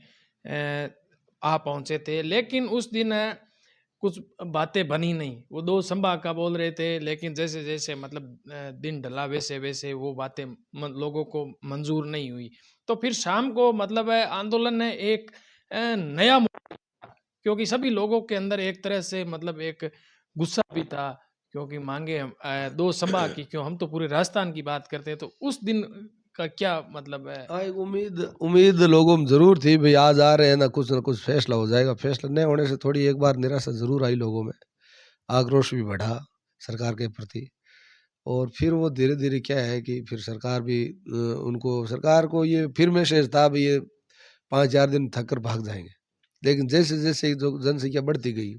आ पहुंचे थे, लेकिन उस दिन कुछ बातें बनी नहीं। वो 2 संभा का बोल रहे थे, लेकिन जैसे जैसे मतलब दिन ढला वैसे वैसे वो बातें लोगों को मंजूर नहीं हुई। तो फिर शाम को मतलब आंदोलन ने एक नया, क्योंकि सभी लोगों के अंदर एक तरह से मतलब एक गुस्सा भी था, क्योंकि मांगे 2 सभा की क्यों, हम तो पूरे राजस्थान की बात करते हैं। तो उस दिन का क्या मतलब है? हाँ, एक उम्मीद उम्मीद लोगों में जरूर थी भाई आज आ रहे हैं ना कुछ फैसला हो जाएगा। फैसला नहीं होने से थोड़ी एक बार निराशा जरूर आई लोगों में, आक्रोश भी बढ़ा सरकार के प्रति। और फिर वो धीरे धीरे क्या है कि फिर सरकार भी सरकार को ये फिर मैसेज था भाई ये 5-4 दिन थक कर भाग जाएंगे। लेकिन जैसे जैसे जो जनसंख्या बढ़ती गई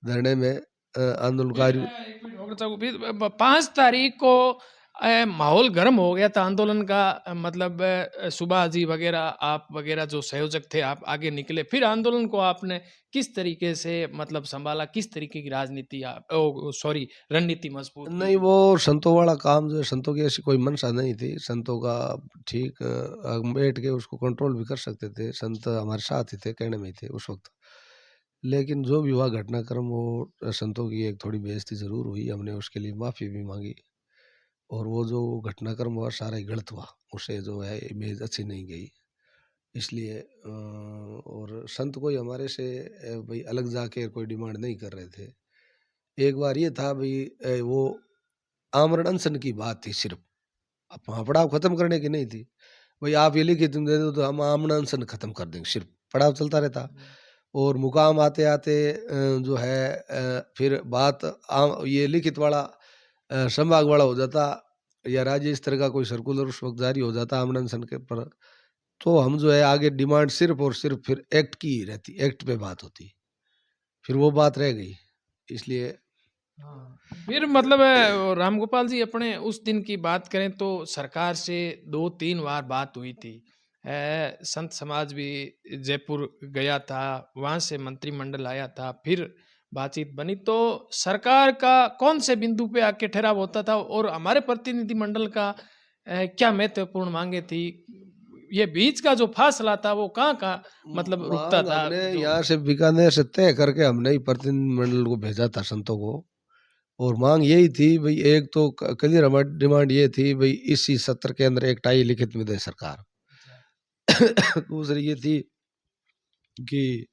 धरने में, फिर आंदोलनकारी, एक मिनट और चाहूँ, फिर 5 तारीख को माहौल गर्म हो गया था आंदोलन का। मतलब सुभाष जी वगैरह, आप वगैरह जो संयोजक थे, आप आगे निकले। फिर आंदोलन को आपने किस तरीके से मतलब संभाला? किस तरीके की राजनीति सॉरी रणनीति मजबूत की नहीं थी? वो संतों वाला काम जो है, संतों की ऐसी कोई मंशा नहीं थी। संतों का ठीक हम बैठ के उसको कंट्रोल भी कर सकते थे, संत हमारे साथ ही थे, कहने में ही थे उस वक्त। लेकिन जो भी हुआ घटनाक्रम, वो संतों की एक थोड़ी बेइज्जती जरूर हुई, हमने उसके लिए माफ़ी भी मांगी। और वो जो घटनाक्रम हुआ सारा ही गलत हुआ, उसे जो है इमेज अच्छी नहीं गई। इसलिए और संत कोई हमारे से भाई अलग जाके कोई डिमांड नहीं कर रहे थे। एक बार ये था भाई वो आमरण अनशन की बात थी सिर्फ, अब वहाँ पड़ाव खत्म करने की नहीं थी। भाई आप ये लिखित तुम दे दो तो हम आमरण अनशन खत्म कर देंगे, सिर्फ पड़ाव चलता रहता। और मुकाम आते आते जो है फिर बात ये लिखित वाला संभाग वाला हो जाता, या राज्य स्तर का कोई सर्कुलर उस वक्त जारी हो जाता आमरण अनशन के पर, तो हम जो है आगे डिमांड सिर्फ और सिर्फ फिर एक्ट की ही रहती, एक्ट पे बात होती, फिर वो बात रह गई। इसलिए हाँ, फिर मतलब रामगोपाल जी अपने उस दिन की बात करें तो सरकार से 2-3 बार बात हुई थी। संत समाज भी जयपुर गया था, वहाँ से मंत्रिमंडल आया था, फिर बातचीत बनी। तो सरकार का कौन से बिंदु पे आके ठहराव होता था और हमारे प्रतिनिधिमंडल का क्या महत्वपूर्ण मांगे थी? ये बीच का जो फासला था वो कहाँ मतलब रुकता मांग था हमने जो? यहाँ से बीकानेर से तय करके हमने ही प्रतिनिधिमंडल को भेजा था संतों को। और मांग यही थी भाई, एक तो क्लियर हमारी डिमांड ये थी भाई इसी सत्र के अंदर एक टाई लिखित में दे सरकार। दूसरी ये थी कि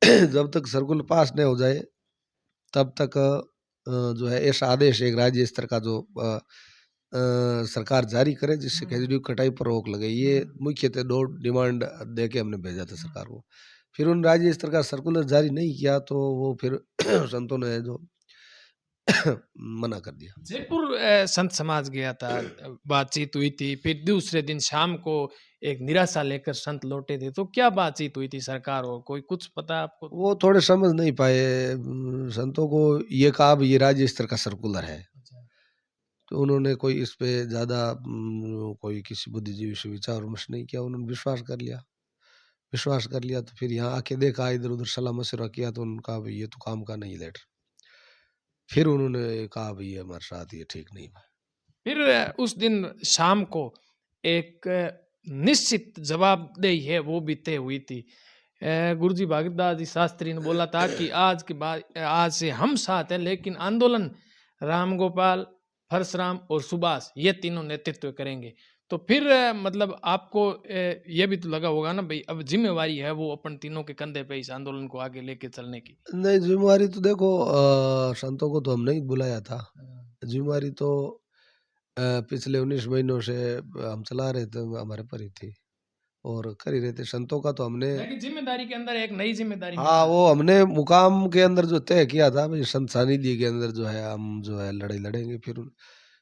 जब तक सर्कुलर पास नहीं हो जाए तब तक जो है ऐसा आदेश एक राज्य स्तर का जो सरकार जारी करे जिससे खजूर की कटाई पर रोक लगे। ये मुख्यतः दो डिमांड दे के हमने भेजा था सरकार को। फिर उन राज्य स्तर का सर्कुलर जारी नहीं किया तो वो फिर संतों ने जो मना कर दिया। जयपुर संत समाज गया था, बातचीत हुई थी, फिर दूसरे दिन शाम को एक निराशा लेकर संत लौटे थे, तो क्या बातचीत हुई थी सरकार और कोई कुछ पता है आपको? वो थोड़े समझ नहीं पाए। संतों को ये कहा भी ये राज्य स्तर का सर्कुलर है, अच्छा। तो उन्होंने कोई इस पे ज़्यादा कोई किसी बुद्धिजीवी से विचार विमर्श नहीं किया। उन्होंने विश्वास कर लिया तो फिर यहाँ आके देखा, इधर उधर सलाह मशवरा किया तो उनका भाई ये तो काम का नहीं लेटर। फिर उन्होंने कहा भाई ये हमारे साथ ये ठीक नहीं है। फिर उस दिन शाम को एक निश्चित जवाबदेही है वो भी तय हुई थी। गुरु जी भागीरथदास जी शास्त्री ने बोला था कि आज के बाद आज से हम साथ हैं, लेकिन आंदोलन राम गोपाल, परशुराम और सुभाष ये तीनों नेतृत्व करेंगे। तो फिर मतलब आपको ये भी तो लगा होगा ना भाई, अब जिम्मेवारी है वो अपन तीनों के कंधे पे इस आंदोलन को आगे लेके चलने की। नहीं, जिम्मेवारी तो देखो संतों को तो हमने ही बुलाया था। जिम्मेवारी तो पिछले 19 महीनों से हम चला रहे थे, हमारे पर ही थी और कर ही रहे थे। संतों का तो हमने, लेकिन जिम्मेदारी के अंदर एक नई जिम्मेदारी हाँ वो हमने मुकाम के अंदर जो तय किया था भाई संत सानिध्य के अंदर जो है हम जो है लड़ाई लड़ेंगे। फिर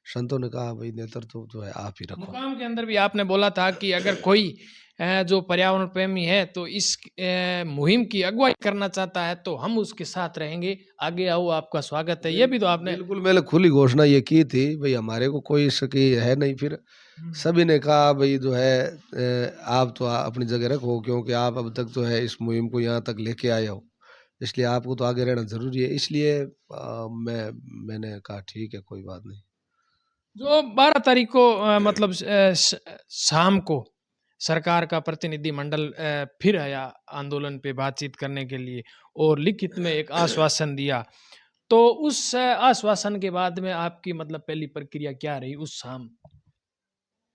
संतों ने कहा भाई नेतृत्व जो है आप ही रखो। मुकाम के अंदर भी आपने बोला था कि अगर कोई जो पर्यावरण प्रेमी है तो इस मुहिम की अगुवाई करना चाहता है तो हम उसके साथ रहेंगे, आगे आओ, आपका स्वागत है, ये भी तो आपने। बिल्कुल मैंने खुली घोषणा ये की थी भाई, हमारे को कोई इसकी है नहीं। फिर सभी ने कहा भाई जो है आप तो अपनी जगह रखो, क्योंकि आप अब तक जो है इस मुहिम को यहाँ तक लेके आए हो, इसलिए आपको तो आगे रहना जरूरी है। इसलिए मैंने कहा ठीक है कोई बात नहीं। जो 12 तारीख को मतलब शाम को सरकार का प्रतिनिधि मंडल फिर आया आंदोलन पे बातचीत करने के लिए और लिखित में एक आश्वासन दिया, तो उस आश्वासन के बाद में आपकी मतलब पहली प्रक्रिया क्या रही उस शाम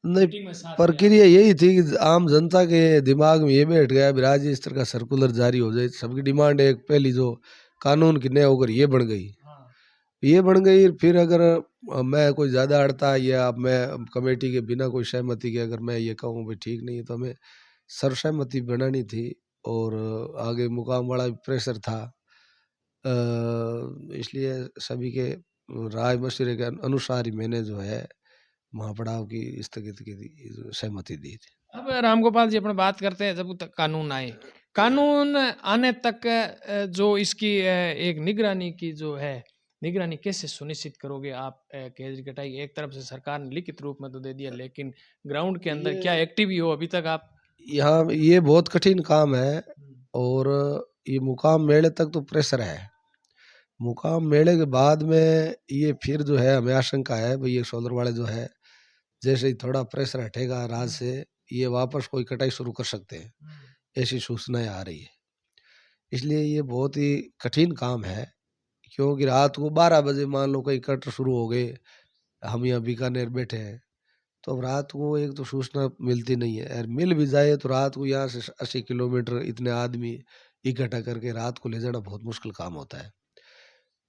नहीं, मीटिंग में साथ में प्रक्रिया यही थी कि आम जनता के दिमाग में ये बैठ गया भी राज्य स्तर का सर्कुलर जारी हो जाए। सबकी डिमांड एक पहली जो कानून की नए होकर ये बन गई, हाँ। ये बन गई। फिर अगर मैं कोई ज़्यादा अड़ता या मैं कमेटी के बिना कोई सहमति के अगर मैं ये कहूँ भाई ठीक नहीं है, तो हमें सर्वसहमति बनानी थी। और आगे मुकाम वाला भी प्रेशर था, इसलिए सभी के राय मशवरे के अनुसार ही मैंने जो है महापड़ाव की स्थगित की थी, सहमति दी थी। अब रामगोपाल जी अपने बात करते हैं जब तक कानून आए, कानून आने तक जो इसकी एक निगरानी की जो है, निगरानी कैसे सुनिश्चित करोगे आप? केजरी कटाई एक तरफ से सरकार ने लिखित रूप में तो दे दिया, लेकिन ग्राउंड के अंदर क्या ये एक्टिव ही हो अभी तक आप? यहाँ ये बहुत कठिन काम है। और ये मुकाम मेले तक तो प्रेशर है। मुकाम मेले के बाद में ये फिर जो है हमें आशंका है भाई ये सोलर वाले जो है जैसे ही थोड़ा प्रेशर हटेगा राज से, ये वापस कोई कटाई शुरू कर सकते हैं, ऐसी सूचनाएं आ रही है। इसलिए ये बहुत ही कठिन काम है, क्योंकि रात को 12 बजे मान लो कहीं कट शुरू हो गए, हम यहाँ बीकानेर बैठे हैं, तो अब रात को एक तो सूचना मिलती नहीं है। और मिल भी जाए तो रात को यहाँ से 80 किलोमीटर इतने आदमी इकट्ठा करके रात को ले जाना बहुत मुश्किल काम होता है।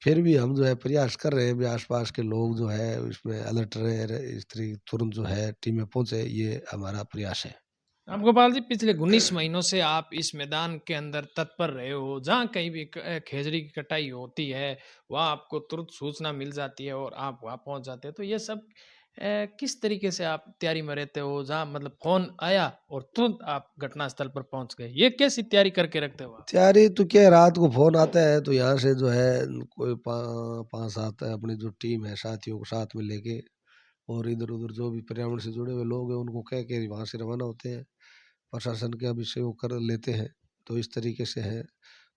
फिर भी हम जो है प्रयास कर रहे हैं भी आसपास के लोग जो है इसमें अलर्ट रहे, इस तरीके तुरंत जो है टीमें पहुंचे, ये हमारा प्रयास है। रामगोपाल जी, पिछले 19 महीनों से आप इस मैदान के अंदर तत्पर रहे हो, जहाँ कहीं भी खेजड़ी की कटाई होती है वहाँ आपको तुरंत सूचना मिल जाती है और आप वहाँ पहुँच जाते हैं, तो ये सब किस तरीके से आप तैयारी में रहते हो? जहाँ मतलब फोन आया और तुरंत आप घटनास्थल पर पहुँच गए, ये कैसी तैयारी करके रखते हो आप? तैयारी तो क्या है, रात को फोन आता है तो यहाँ से जो है कोई 5-7 अपनी जो टीम है साथियों को साथ में लेके और इधर उधर जो भी पर्यावरण से जुड़े हुए लोग हैं उनको कह के वहाँ से रवाना होते हैं। प्रशासन के भी सहयोग कर लेते हैं, तो इस तरीके से है।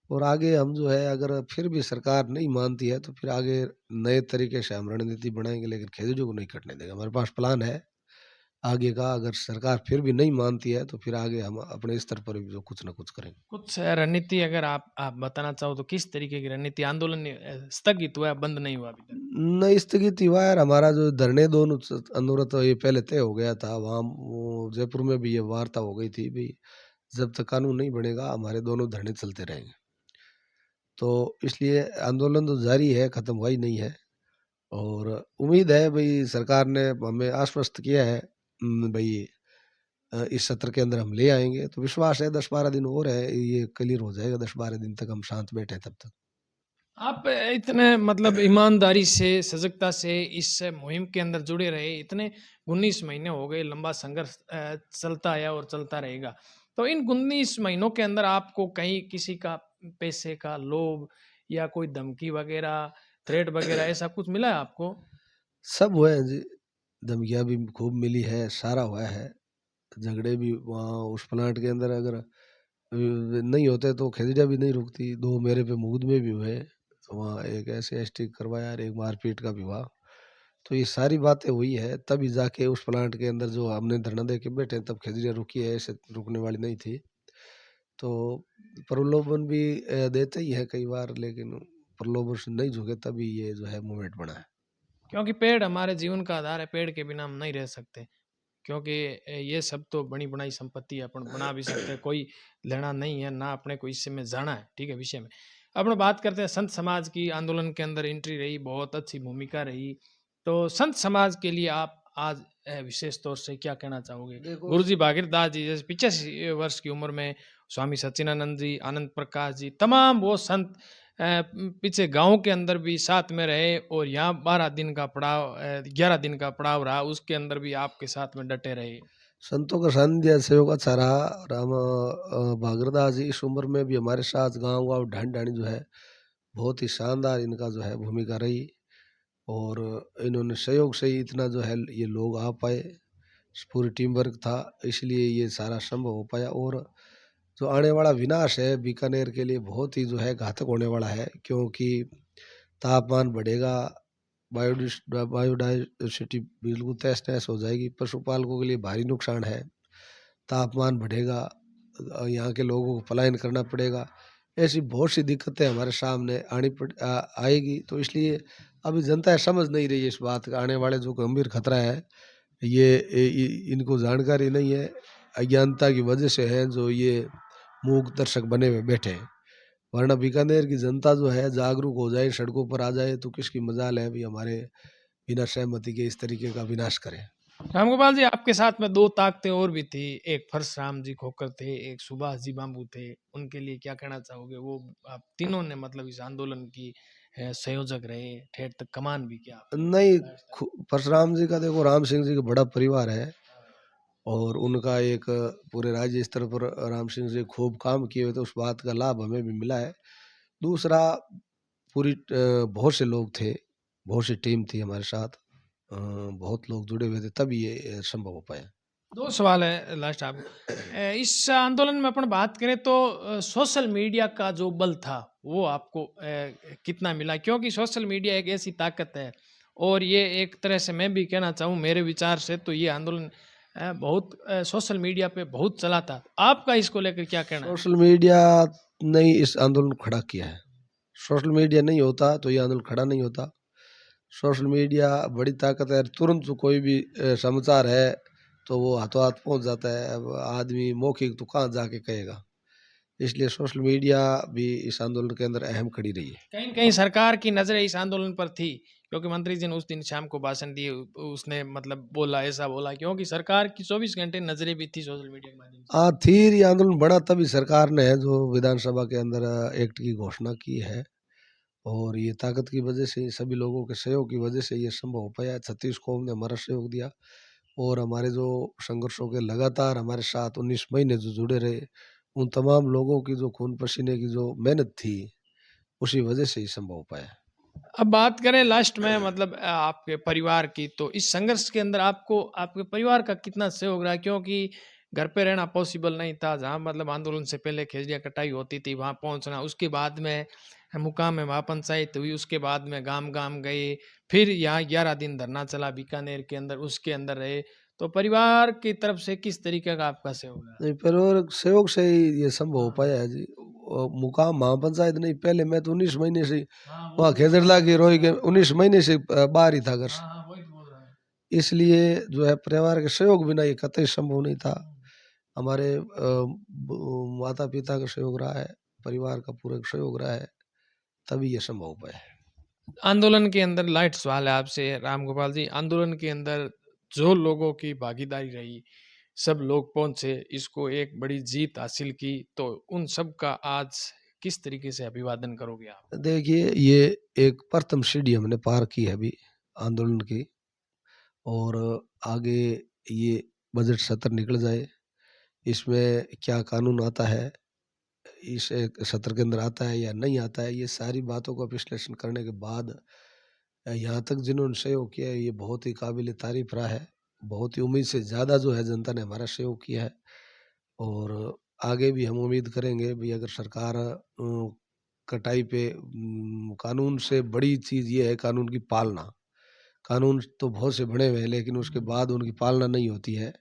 और आगे हम जो है अगर फिर भी सरकार नहीं मानती है तो फिर आगे नए तरीके से हम रणनीति बनाएंगे, लेकिन खिलजी को नहीं कटने देगा। हमारे पास प्लान है आगे का। अगर सरकार फिर भी नहीं मानती है तो फिर आगे हम अपने स्तर पर भी जो कुछ ना कुछ करेंगे। कुछ रणनीति अगर आप बताना चाहो तो किस तरीके की रणनीति? आंदोलन स्थगित हुआ है, बंद नहीं हुआ अभी तक? नहीं स्थगित हुआ है। हमारा जो धरने दो अनुरोध ये पहले तय हो गया था। वहाँ वो जयपुर में भी ये वार्ता हो गई थी भी जब तक कानून नहीं बनेगा हमारे दोनों धरने चलते रहेंगे। तो इसलिए आंदोलन तो जारी है, खत्म हुआ ही नहीं है। और उम्मीद है भाई सरकार ने हमें आश्वस्त किया है भाई इस सत्र के अंदर हम ले आएंगे। तो विश्वास है 10-12 दिन और है, ये क्लियर हो जाएगा। 10-12 दिन तक हम शांत बैठे तब तक। आप इतने मतलब ईमानदारी से, सजगता से इस मुहिम के अंदर जुड़े रहे, इतने 19 महीने हो गए, लंबा संघर्ष चलता आया और चलता रहेगा। तो इन 19 महीनों के अंदर आपको कहीं किसी का पैसे का लोभ या कोई धमकी वगैरह, थ्रेट वगैरह ऐसा कुछ मिला है आपको? सब हुए हैं जी, धमकियाँ भी खूब मिली है, सारा हुआ है। झगड़े भी वहाँ उस प्लांट के अंदर अगर नहीं होते तो खिलजा भी नहीं रुकती। 2 मेरे पे मुकदमे भी हुए। तो वहाँ एक SC/ST करवाया और एक मारपीट का भी हुआ। तो ये सारी बातें हुई है तभी जाके उस प्लांट के अंदर जो हमने धरना दे के बैठे तब खिलजा रुकी है, ऐसे रुकने वाली नहीं थी। तो प्रलोभन भी देते ही है कई बार, लेकिन प्रलोभन से नहीं झुके तभी ये जो है मूवमेंट बना है। क्योंकि पेड़ हमारे जीवन का आधार है, पेड़ के बिना हम नहीं रह सकते। क्योंकि ये सब तो बनी बनाई संपत्ति है, अपन बना भी सकते हैं, कोई लेना नहीं है ना अपने को इससे में जाना है। ठीक है, विषय में अपन बात करते हैं। संत समाज की आंदोलन के अंदर एंट्री रही, बहुत अच्छी भूमिका रही। तो संत समाज के लिए आप आज विशेष तौर से क्या कहना चाहोगे? देखो गुरु जी भागीरथदास जी जैसे 85 वर्ष की उम्र में, स्वामी सच्चिदानंद जी, आनंद प्रकाश जी, तमाम वो संत पीछे गांव के अंदर भी साथ में रहे और यहाँ 12 दिन का पड़ाव 11 दिन का पड़ाव रहा, उसके अंदर भी आपके साथ में डटे रहे। संतों का सानिध्य सहयोग अच्छा रहा। और हम भागीरथदास जी इस उम्र में भी हमारे साथ गांव गांव ढांड ढाणी जो है बहुत ही शानदार इनका जो है भूमिका रही। और इन्होंने सहयोग से ही इतना जो है ये लोग आ पाए। पूरी टीम वर्क था, इसलिए ये सारा संभव हो पाया। और जो आने वाला विनाश है बीकानेर के लिए बहुत ही जो है घातक होने वाला है, क्योंकि तापमान बढ़ेगा, बायोडाइवर्सिटी बिल्कुल तहस नहस हो जाएगी, पशुपालकों के लिए भारी नुकसान है। तापमान बढ़ेगा, यहाँ के लोगों को पलायन करना पड़ेगा। ऐसी बहुत सी दिक्कतें हमारे सामने आएगी। तो इसलिए अभी जनता समझ नहीं रही है इस बात का। आने वाले जो गंभीर खतरा है ये इनको जानकारी नहीं है, अज्ञानता की वजह से है जो ये मूक दर्शक बने हुए बैठे हैं। वरना बीकानेर की जनता जो है जागरूक हो जाए, सड़कों पर आ जाए तो किसकी मजाल है भी हमारे बिना सहमति के इस तरीके का विनाश करें। रामगोपाल जी, आपके साथ में 2 ताकतें और भी थी, एक परशुराम जी खोखर थे, एक सुभाष जी बाबू थे, उनके लिए क्या कहना चाहोगे? वो आप तीनों ने मतलब इस आंदोलन की संयोजक रहे, ठेठ तक कमान भी किया आपने। नहीं, परशुराम जी का देखो, राम सिंह जी का बड़ा परिवार है और उनका एक पूरे राज्य स्तर पर राम सिंह जी खूब काम किए हुए, तो उस बात का लाभ हमें भी मिला है। दूसरा, पूरी बहुत से लोग थे, बहुत सी टीम थी हमारे साथ, बहुत लोग जुड़े हुए थे तभी ये संभव हो पाया। 2 सवाल है लास्ट आप इस आंदोलन में अपन बात करें तो सोशल मीडिया का जो बल था वो आपको कितना मिला? क्योंकि सोशल मीडिया एक ऐसी ताकत है और ये एक तरह से मैं भी कहना चाहूँ मेरे विचार से तो ये आंदोलन बहुत सोशल मीडिया पे बहुत चला था। आपका इसको लेकर क्या कहना है? सोशल मीडिया ने ही इस आंदोलन को खड़ा किया है। सोशल मीडिया नहीं होता तो ये आंदोलन खड़ा नहीं होता। सोशल मीडिया बड़ी ताकत है, तुरंत कोई भी समाचार है तो वो हाथों हाथ पहुंच जाता है। अब आदमी मौखिक तो कहाँ जाके कहेगा, इसलिए सोशल मीडिया भी इस आंदोलन के अंदर अहम खड़ी रही है। कहीं न कहीं सरकार की नज़रें इस आंदोलन पर थी, क्योंकि मंत्री जी ने उस दिन शाम को भाषण दिए, उसने मतलब बोला, ऐसा बोला क्योंकि सरकार की 24 घंटे नज़रें भी थी सोशल मीडिया के माध्यम से। फिर ये आंदोलन बढ़ा तभी सरकार ने जो विधानसभा के अंदर एक्ट की घोषणा की है। और ये ताकत की वजह से, सभी लोगों के सहयोग की वजह से ये संभव हो पाया। 36 कौम ने हमारा सहयोग दिया और हमारे जो संघर्षों के लगातार हमारे साथ 19 महीने जो जुड़े रहे, उन तमाम लोगों की जो खून पसीने की जो मेहनत थी, उसी वजह से ही संभव हो पाया। अब बात करें लास्ट में मतलब आपके परिवार की, तो इस संघर्ष के अंदर आपको आपके परिवार का कितना सहयोग रहा? क्योंकि घर पे रहना पॉसिबल नहीं था, जहाँ मतलब आंदोलन से पहले खेजड़िया कटाई होती थी वहाँ पहुँचना, उसके बाद में मुकाम में महापंचायत हुई, उसके बाद में गांव गांव गए, फिर यहाँ 11 दिन धरना चला बीकानेर के अंदर, उसके अंदर रहे। तो परिवार की तरफ से किस तरीके का आपका सहयोग है? नहीं, परिवार सहयोग से ही ये संभव हो पाया है जी। मुकाम महापंचायत नहीं, पहले मैं तो 19 महीने से वहाँ खेजड़ला की रोई के 19 महीने से बाहर ही था घर से, वही तो बोल रहा हूँ। इसलिए जो है परिवार के सहयोग बिना ये कतई संभव नहीं था। हमारे माता पिता का सहयोग रहा है, परिवार का पूरा सहयोग रहा है, तभी ये संभव हो पाया है। आंदोलन के अंदर लाइट सवाल है आपसे राम गोपाल जी, आंदोलन के अंदर जो लोगों की भागीदारी रही, सब लोग पहुंचे, इसको एक बड़ी जीत हासिल की, तो उन सब का आज किस तरीके से अभिवादन करोगे आप? देखिए, ये एक प्रथम सीढ़ी हमने पार की है अभी आंदोलन की, और आगे ये बजट सत्र निकल जाए, इसमें क्या कानून आता है, इस एक सत्र के अंदर आता है या नहीं आता है, ये सारी बातों का विश्लेषण करने के बाद यहाँ तक जिन्होंने सहयोग किया है, ये बहुत ही काबिल तारीफ रहा है। बहुत ही उम्मीद से ज़्यादा जो है जनता ने हमारा सहयोग किया है, और आगे भी हम उम्मीद करेंगे भी अगर सरकार कटाई पे कानून से बड़ी चीज़ ये है कानून की पालना। कानून तो बहुत से बने हुए हैं, लेकिन उसके बाद उनकी पालना नहीं होती है।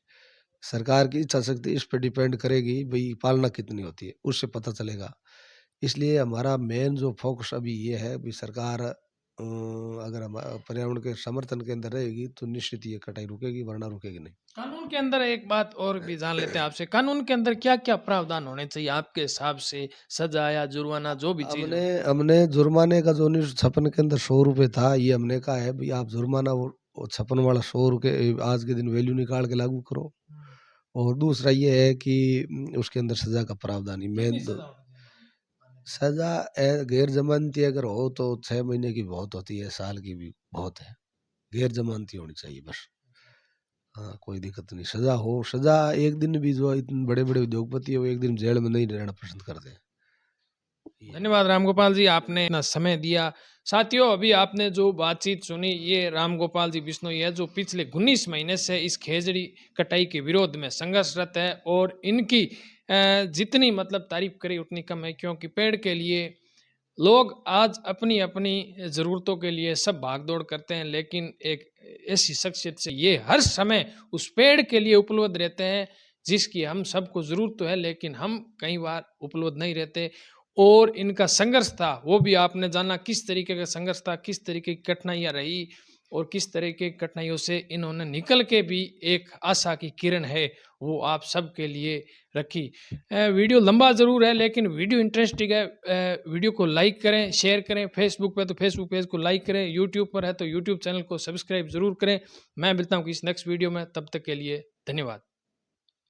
सरकार की इच्छा शक्ति इस पे डिपेंड करेगी भई पालना कितनी होती है, उससे पता चलेगा। इसलिए हमारा मेन जो फ़ोकस अभी ये है भी सरकार अगर हम पर्यावरण के समर्थन के अंदर रहेगी तो निश्चित ये कटाई रुकेगी, वरना रुकेगी नहीं। कानून के अंदर एक बात और भी जान लेते हैं आपसे, कानून के अंदर क्या क्या प्रावधान होने चाहिए आपके हिसाब से, सजा या जुर्माना जो भी चीज हमने हो? हमने जुर्माने का जो 1956 के अंदर 100 रुपए था, ये हमने कहा है भई आप जुर्माना वो 56 वाला 100 रुपए आज के दिन वैल्यू निकाल के लागू करो। और दूसरा ये है कि उसके अंदर सज़ा का प्रावधान ही कितनी मेन तो सजा होनी चाहिए? सज़ा गैर ज़मानती अगर हो तो 6 महीने की बहुत होती है, साल की भी बहुत है। गैर ज़मानती होनी चाहिए बस। हाँ, कोई दिक्कत नहीं। सज़ा हो, सज़ा एक दिन भी जो इतने बड़े-बड़े उद्योगपति है वो एक दिन जेल में नहीं रहना पसंद करते हैं। ये धन्यवाद रामगोपाल जी, आपने इतना समय दिया। साथियों, अभी आपने जो बातचीत सुनी, ये रामगोपाल जी बिश्नोई है, जो पिछले 19 महीने से इस खेजड़ी कटाई के विरोध में संघर्षरत है, और इनकी जितनी मतलब तारीफ करी उतनी कम है, क्योंकि पेड़ के लिए लोग आज अपनी अपनी ज़रूरतों के लिए सब भागदौड़ करते हैं, लेकिन एक ऐसी शख्सियत से ये हर समय उस पेड़ के लिए उपलब्ध रहते हैं जिसकी हम सबको ज़रूरत तो है, लेकिन हम कई बार उपलब्ध नहीं रहते। और इनका संघर्ष था वो भी आपने जाना, किस तरीके का संघर्ष था, किस तरीके की कठिनाइयाँ रही, और किस तरह की कठिनाइयों से इन्होंने निकल के भी एक आशा की किरण है वो आप सब के लिए रखी। वीडियो लंबा ज़रूर है, लेकिन वीडियो इंटरेस्टिंग है। वीडियो को लाइक करें, शेयर करें, फेसबुक पे तो फेसबुक पेज को लाइक करें, यूट्यूब पर है तो यूट्यूब चैनल को सब्सक्राइब ज़रूर करें। मैं मिलता हूँ किसी नेक्स्ट वीडियो में, तब तक के लिए धन्यवाद।